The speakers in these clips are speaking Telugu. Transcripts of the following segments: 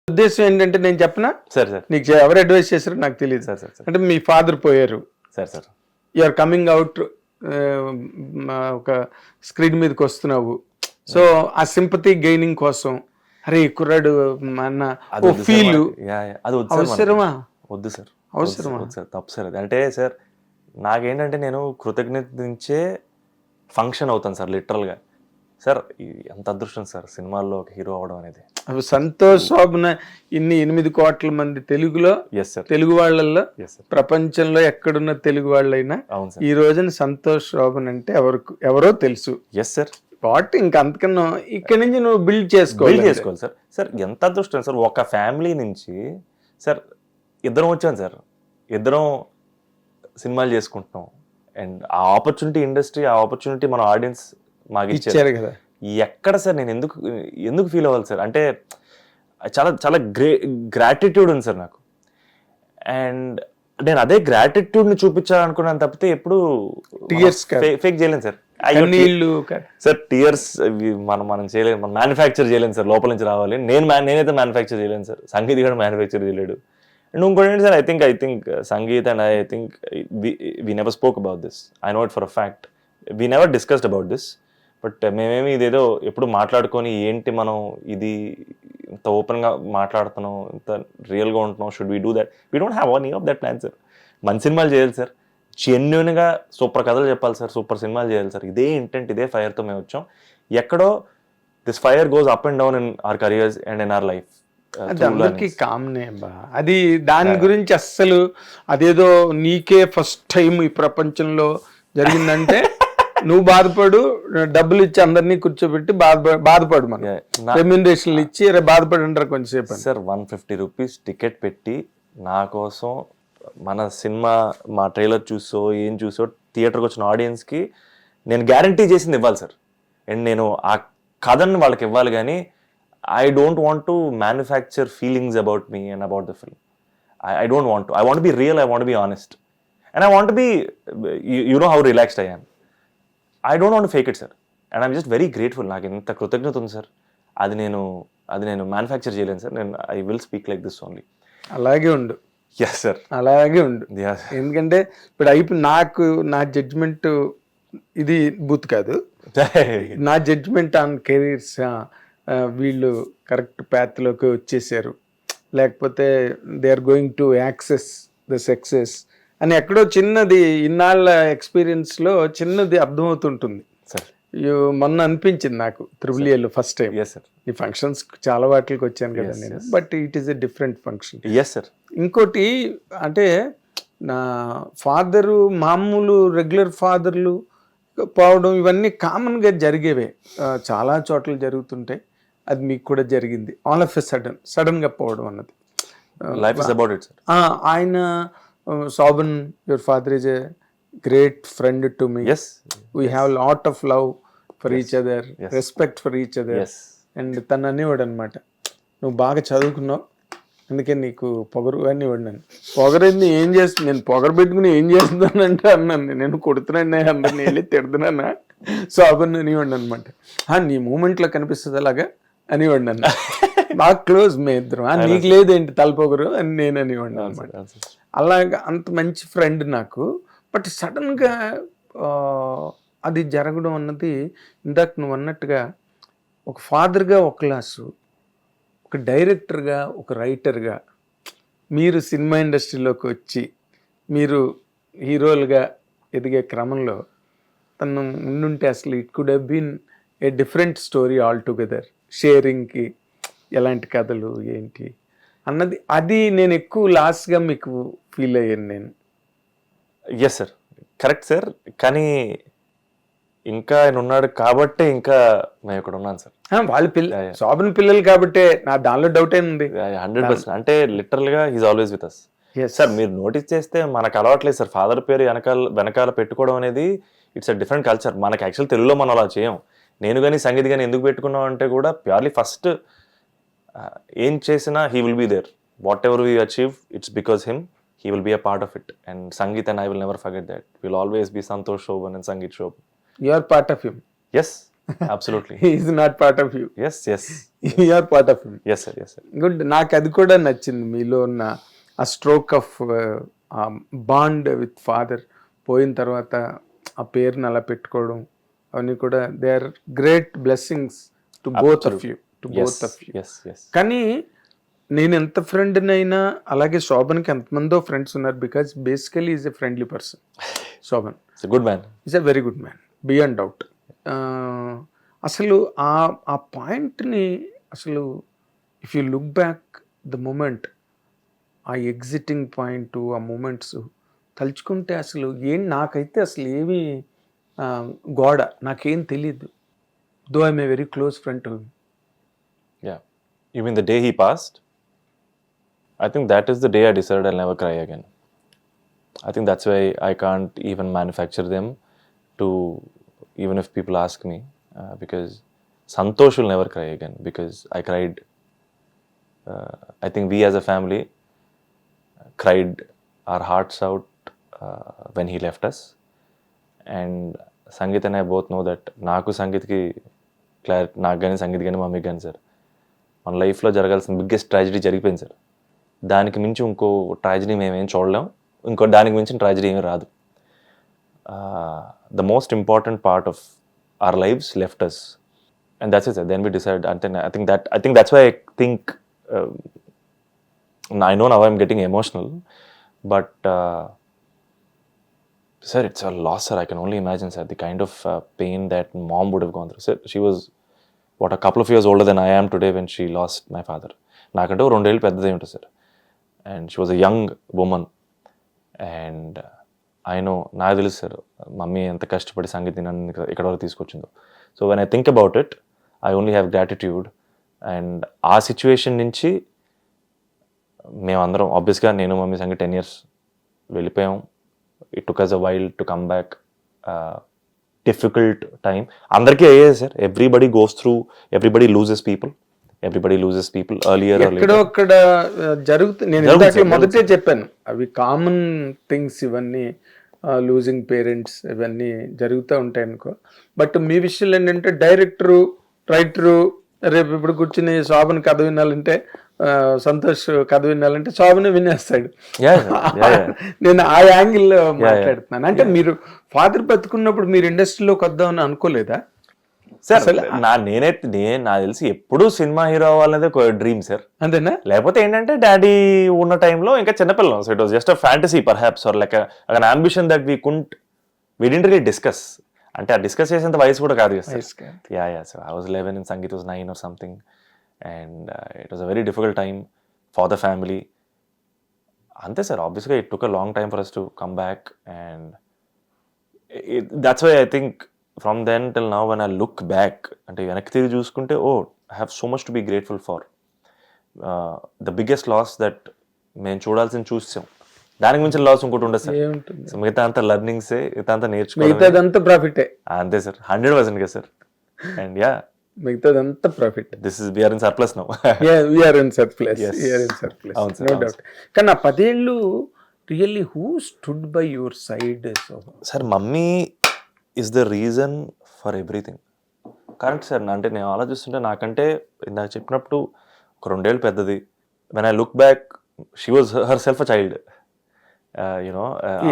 ఉద్దేశం ఏంటంటే నేను చెప్పనా సార్ సార్ నీకు ఎవరు అడ్వైస్ చేశారో నాకు తెలియదు. సార్ సార్ సార్ అంటే మీ ఫాదర్ పోయారు, sir sir you are coming out, ఒక స్క్రీన్ మీదకి వస్తున్నావు. సో ఆ సింపతి గెయినింగ్ కోసం అరే ఈ కుర్రాడు అన్న ఓ ఫీల్ అది వద్దు సార్ అవసరమా? వద్దు సార్ అవసరమా? వద్దు సార్, తప్పు సార్ అది. అంటే సార్ నాకేంటంటే నేను కృతజ్ఞత నుంచే ఫంక్షన్ అవుతాను సార్ లిటరల్గా. సార్ ఎంత అదృష్టం సార్ సినిమాల్లో ఒక హీరో అవడం అనేది. అవి సంతోష్ శోభన ఇన్ని 8 కోట్ల మంది తెలుగులో, ఎస్ సార్, తెలుగు వాళ్ళల్లో, ఎస్ సార్, ప్రపంచంలో ఎక్కడున్న తెలుగు వాళ్ళైనా అవును సార్, ఈ రోజున సంతోష్ శోభన్ అంటే ఎవరో తెలుసు. Yes sir. వాట్ ఇంకా అంతకన్నా ఇక్కడి నుంచి నువ్వు బిల్డ్ చేసుకోవాలి సార్. సార్ ఎంత అదృష్టం సార్, ఒక ఫ్యామిలీ నుంచి సార్ ఇద్దరం వచ్చాను సార్, ఇద్దరం సినిమాలు చేసుకుంటున్నాం. అండ్ ఆ ఆపర్చునిటీ ఇండస్ట్రీ, ఆ ఆపర్చునిటీ మన ఆడియన్స్ మాకు ఇచ్చారు కదా. ఎక్కడ సార్ నేను ఎందుకు ఫీల్ అవ్వాలి సార్? అంటే చాలా చాలా గ్రాటిట్యూడ్ ఉంది సార్ నాకు. అండ్ నేను అదే గ్రాటిట్యూడ్ని చూపించాలనుకున్నాను తప్పితే ఎప్పుడు ఫేక్ చేయలేను సార్. సార్ టీయర్స్ మనం చేయలేము, మనం మ్యానుఫ్యాక్చర్ చేయలేము సార్, లోపల నుంచి రావాలి. నేనైతే మ్యానుఫ్యాక్చర్ చేయలేను సార్, సంగీత్ కూడా మ్యానుఫ్యాక్చర్ చేయలేడు. అండ్ ఇంకోటి ఏంటి sir, I think Sangeet and I think we never spoke about this. I know it for a fact, we never discussed about this. But మేమేమి ఇదేదో ఎప్పుడు మాట్లాడుకొని ఏంటి మనం ఇది ఇంత ఓపెన్గా మాట్లాడుతున్నాం, ఇంత రియల్గా ఉంటున్నాం, should we do that? We don't have any of that plan sir. మంచి సినిమాలు చేయాలి సార్, జెన్యున్గా సూపర్ కథలు చెప్పాలి సార్, సూపర్ సినిమాలు చేయాలి సార్. ఇదే ఇంటెంట్, ఇదే ఫైర్తో మేము వచ్చాం. ఎక్కడో this fire goes up and down in our careers and in our life. అది అందరికీ కామనే బా. అది దాని గురించి అస్సలు అదేదో నీకే ఫస్ట్ టైం ఈ ప్రపంచంలో జరిగిందంటే నువ్వు బాధపడు, డబ్బులు ఇచ్చి అందరినీ కూర్చోబెట్టి బాధపడు, మనం రెమ్యునరేషన్లు ఇచ్చి బాధపడి అంటారు కొంచెంసేపు. సార్ 150 రూపీస్ టికెట్ పెట్టి నా కోసం మన సినిమా మా ట్రైలర్ చూసో ఏం చూసో థియేటర్కి వచ్చిన ఆడియన్స్కి నేను గ్యారంటీ చేసింది ఇవ్వాలి సార్. అండ్ నేను ఆ కథను వాళ్ళకి ఇవ్వాలి, కానీ I don't want to manufacture feelings about me and about the film. I don't want to. I want to be real. I want to be honest. And I want to be, you know how relaxed I am. I don't want to fake it, sir. And I'm just very grateful. నాకు ఇంత కృతజ్ఞత ఉంది సార్. అది నేను మ్యానుఫ్యాక్చర్ చేయలేను sir. I will speak like this only. అలాగే ఉండు. Yes, sir. అలాగే ఉండు. Yes. ఎందుకంటే ఇప్పుడు నా జడ్జ్మెంట్ ఇది బూత్ కాదు. నా జడ్జ్మెంట్ ఆన్ కెరీర్స్, వీళ్ళు కరెక్ట్ ప్యాత్లోకి వచ్చేసారు, లేకపోతే they are going to access the success అని ఎక్కడో చిన్నది ఇన్నాళ్ళ ఎక్స్పీరియన్స్లో చిన్నది అర్థమవుతుంటుంది. మొన్న అనిపించింది నాకు త్రిబులియర్లో ఫస్ట్ టైం. ఈ ఫంక్షన్స్ చాలా వాటికి వచ్చాను కదా నేను, but it is a different function. ఇంకోటి అంటే నా ఫాదరు మామూలు రెగ్యులర్ ఫాదర్లు పోవడం ఇవన్నీ కామన్గా జరిగేవే, చాలా చోట్ల జరుగుతుంటాయి. అది మీకు కూడా జరిగింది, ఆల్ ఆఫ్ ఎ సడన్గా పోవడం అన్నది. ఆయన Shobhan, your father is a great friend to me. We have lot of love for each other, respect for each other. And తను అనేవాడు అనమాట, నువ్వు బాగా చదువుకున్నావు అందుకే నీకు పొగరు అని వాడినాను. పొగరేంది ఏం చేస్తుంది, నేను పొగరు పెట్టుకుని ఏం చేస్తున్నానంటే అన్నాను, నేను కొడుతున్నాను అందరిని వెళ్ళి తిడుతున్నానా శోభన్ అనేవాడిని అనమాట. నీ మూమెంట్లో కనిపిస్తుంది అలాగా అనేవాడిని అన్న. బాగా క్లోజ్ మే ఇద్దరం. నీకు లేదేంటి తలపొగరు అని నేను అనేవాడిని అనమాట. అలాగా అంత మంచి ఫ్రెండ్ నాకు. బట్ సడన్గా అది జరగడం అన్నది ఇందాక నువ్వు అన్నట్టుగా ఒక ఫాదర్గా ఒక క్లాసు, ఒక డైరెక్టర్గా, ఒక రైటర్గా మీరు సినిమా ఇండస్ట్రీలోకి వచ్చి మీరు హీరోలుగా ఎదిగే క్రమంలో తను ఉండుంటే అసలు it could have been a different story altogether. షేరింగ్కి ఎలాంటి కథలు ఏంటి అన్నది అది నేను ఎక్కువ లాస్గా మీకు ఫీల్ అయ్యాను నేను. Yes sir, correct sir. కానీ ఇంకా ఆయన ఉన్నాడు కాబట్టే ఇంకా మేము ఇక్కడ ఉన్నాను సార్. వాళ్ళ శోభన్ పిల్లలు కాబట్టే నా దానిలో డౌట్ ఉంది 100%. అంటే లిటరల్ గా he's always with us sir. మీరు నోటీస్ చేస్తే మనకు అలవాట్లేదు సార్ ఫాదర్ పేరు వెనకాల పెట్టుకోవడం అనేది. It's a different culture. మనకి యాక్చువల్ తెలుగులో మనం అలా చేయం. నేను కానీ సంగీత్ కానీ ఎందుకు పెట్టుకున్నాం అంటే కూడా ప్యూర్లీ ఫస్ట్ ఏం చేసినా he will be there. Whatever we achieve it's because him. He will be a part of it. And Sangeet and I will never forget that. We'll always be Santosh Shobhan and Sangeet Shobhan. You are part of him. Yes. Absolutely. Is not part of you, yes yes you are part of him. Yes sir, yes sir. Good. నాకు అది కూడా నచ్చింది మీలో ఉన్న ఆ stroke of bond with father. పోయిన తర్వాత ఆ పేరుని అలా పెట్టుకోవడం అవన్నీ కూడా they are great blessings to both of you, to both of you. Yes yes. కానీ నేను ఎంత ఫ్రెండ్నైనా, అలాగే శోభన్కి ఎంతమందో ఫ్రెండ్స్ ఉన్నారు, because basically is a friendly person. Shobhan good man. Is a very good man beyond doubt. అసలు ఆ పాయింట్ని అసలు if you look back the moment, ఆ ఎగ్జిటింగ్ పాయింట్, ఆ మూమెంట్స్ తలుచుకుంటే అసలు నాకైతే అసలు ఏమి గోడ నాకేం తెలీదు. Though I'm a very close friend to him. Yeah. You mean the day he passed? I think that is the day I decided I'll never cry again. I think that's why I can't even manufacture them to, even if people ask me, because Santosh will never cry again because I cried. I think we as a family cried our hearts out when he left us. And Sangeet and I both know that నాకు సంగీత్కి నాకు కానీ సంగీత్ కానీ మమ్మీకి కానీ సార్, మన లైఫ్లో జరగాల్సిన బిగ్గెస్ట్ ట్రాజడీ జరిగిపోయింది సార్. దానికి మించి ఇంకో ట్రాజడీ మేమేం చూడలేం, ఇంకో దానికి మించిన ట్రాజడీ ఏమీ రాదు. The most important part of our lives left us and that's it sir. Then we decide. అంటే I think that's why I think I know now I'm getting emotional, but sir, it's a loss, sir. I can only imagine, sir, the kind of pain that mom would have gone through. Sir, she was a couple of years older than I am today when she lost my father. నాకంటే 2 ఏళ్ళు పెద్దదే ఉంటుంది sir. And she was a young woman. And I know, నాకు తెలుసు సార్ మమ్మీ ఎంత కష్టపడి సంగీతం నన్ను ఇక్కడ వరకు తీసుకొచ్చిందో. So when I think about it, I only have gratitude. And ఆ సిచ్యువేషన్ నుంచి మేమందరం ఆబ్వియస్గా నేను మమ్మీ సంగీత 10 years వెళ్ళిపోయాం. It took us a while to come back. Difficult time అందరికీ అయ్యేది sir. Everybody goes through, everybody loses people earlier. ఎక్కడో అక్కడ జరుగుతుంది. నేను ఇందాక మొదటే చెప్పాను, అవి కామన్ థింగ్స్ ఇవన్నీ, లూజింగ్ పేరెంట్స్ ఇవన్నీ జరుగుతూ ఉంటాయి అనుకో. బట్ మీ విషయంలో ఏంటంటే డైరెక్టరు, రైటరు, రేపు ఇప్పుడు కూర్చుని శోభన్ కథ వినాలంటే, సంతోష్ కథ వినాలంటే శోభనే వినేస్తాడు. నేను ఆ యాంగిల్లో మాట్లాడుతున్నాను. అంటే మీరు ఫాదర్ బతుకున్నప్పుడు మీరు ఇండస్ట్రీలోకి వద్దామని అనుకోలేదా సార్? నేనైతే నాకు తెలిసి ఎప్పుడు సినిమా హీరో అవ్వాలనేది ఒక డ్రీమ్ సార్. అంతేనా? లేకపోతే ఏంటంటే డాడీ ఉన్న టైంలో ఇంకా చిన్నపిల్లం. So it was just a fantasy perhaps, or like an ambition that we didn't really discuss. అంటే ఆ డిస్కస్ చేసేంత వయసు కూడా కాదు కదా sir. Yeah so I was 11 and Sangeet was 9 or something. And it was a very difficult time for the family. అంతే sir, obviously it took a long time for us to come back, and that's why I think from then till now when I look back, అంటే వెనక్కి తిరిగి చూసుకుంటే, I have so much to be grateful for. The biggest loss that మేము చూడాల్సింది చూసాం, దానికి మించిన లాస్ ఇంకోటి ఉండదు సార్. మిగతా అంతా లర్నింగ్సే, మిగతా అంతా నేర్చుకోవడం, ప్రాఫిట్ అంతే సార్. 100% కదా సార్. అండ్ యా, మిగతాదంతా profit. we are in surplus now. We are in surplus. No doubt. కానీ ఆ 10 ఏళ్ళు really who stood by your side? Sir mummy is the reason for everything. Correct sir. అంటే నేను ఆలోచిస్తుంటే, నాకంటే ఇందాక చెప్పినప్పుడు ఒక 2 ఏళ్ళు పెద్దది. When I look back, she was herself a child, you know,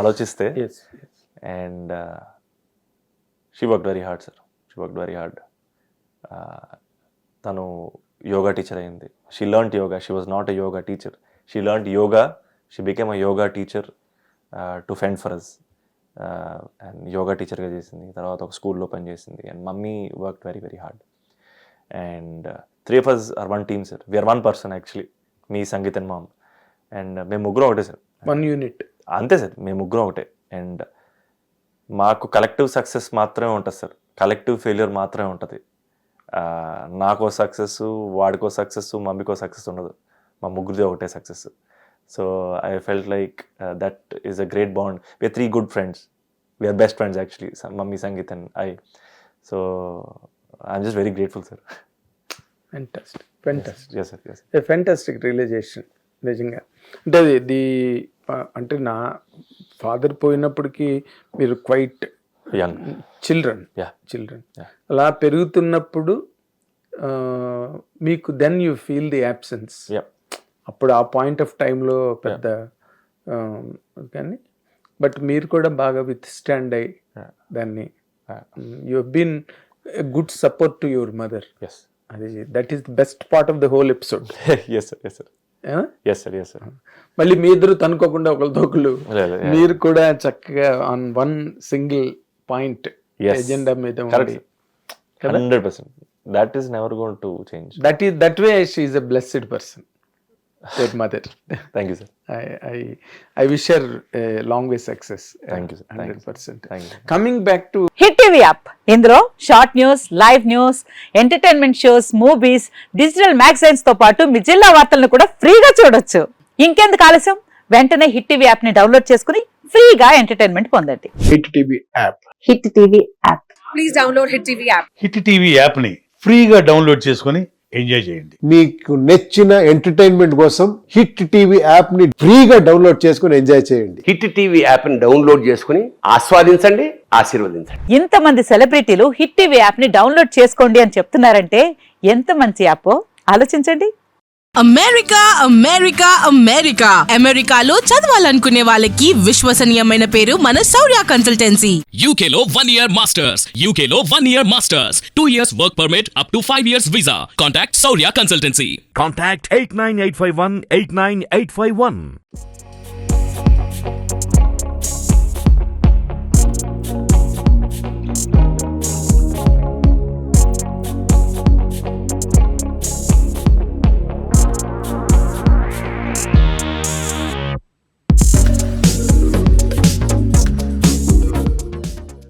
ఆలోచిస్తే. And she worked very hard sir. She worked very hard. తను యోగా టీచర్ అయింది. She learned yoga. She was not a yoga teacher. She learned yoga. She became a yoga teacher to fend for us. And yoga టీచర్గా చేసింది. తర్వాత ఒక స్కూల్లో పనిచేసింది. And mummy worked very very hard. And 3 of us are one team sir. We are 1 person actually. మీ సంగీత్ అండ్ మామ్. అండ్ మేము ముగ్గురం ఒకటే సార్. 1 unit. అంతే సార్, మేము ముగ్గురం ఒకటే. అండ్ మాకు కలెక్టివ్ సక్సెస్ మాత్రమే ఉంటుంది సార్, కలెక్టివ్ ఫెయిల్యూర్ మాత్రమే ఉంటుంది. నాకో సక్సెస్, వాడికో సక్సెస్, మమ్మీకో సక్సెస్ ఉండదు. మా ముగ్గురిది ఒకటే success. So I felt like that is a great bond. We are 3 good friends. We are best friends actually, mummy, Sangeeth and I. So I'm just very grateful sir. Fantastic. Yes sir, yes. A fantastic realization నిజంగా. అంటే అది అంటే నా ఫాదర్ పోయినప్పటికీ మీరు క్వైట్ యంగ్ చిల్డ్రన్ Yeah. అలా పెరుగుతున్నప్పుడు మీకు then you feel the absence. అప్పుడు ఆ పాయింట్ ఆఫ్ టైంలో పెద్ద కానీ బట్ మీరు కూడా బాగా విత్ స్టాండ్ అయ్యి దాన్ని you have been good support to your mother. అది that is the best part of the whole episode. మళ్ళీ మీ ఇద్దరు తనుకోకుండా ఒకరితో మీరు కూడా చక్కగా on one single point agenda మీద ఉండి 100%. That is never going to change. That way she is a blessed person, your mother. Thank you, sir. I wish her a long way success. Thank you, sir. 100%. Thank you. Coming back to hit TV app, ఇందులో short news, live news, entertainment shows, movies, digital magazines తో పాటు మీ జిల్లా వార్తలను కూడా ఫ్రీగా చూడొచ్చు. ఇంకెందుకు ఆలస్యం, వెంటనే హిట్ టీవీ యాప్ ని డౌన్లోడ్ చేసుకుని ఫ్రీగా ఎంటర్టైన్మెంట్ పొందండి. Hit TV app. Hit TV app. Please download hit TV app. Hit TV app ని ఫ్రీగా డౌన్లోడ్ చేసుకొని ఎంజాయ్ చేయండి. మీకు నచ్చిన ఎంటర్టైన్మెంట్ కోసం హిట్ టీవీ యాప్ ని ఫ్రీగా డౌన్లోడ్ చేసుకొని ఎంజాయ్ చేయండి. హిట్ టీవీ యాప్ ని డౌన్లోడ్ చేసుకుని ఆస్వాదించండి, ఆశీర్వదించండి. ఇంతమంది సెలబ్రిటీలు హిట్ టీవీ యాప్ ని డౌన్లోడ్ చేసుకోండి అని చెప్తున్నారంటే ఎంత మంచి యాప్ ఆలోచించండి. అమెరికా అమెరికా అమెరికా అమెరికాలో చదవాలనుకునే వాళ్ళకి విశ్వసనీయమైన పేరు మన శౌర్య కన్సల్టెన్సీ. UK లో 1 year masters, UK లో 1 year masters, 2 years work permit up to 5 years visa. Contact Saurya Consultancy. Contact 89851 89851.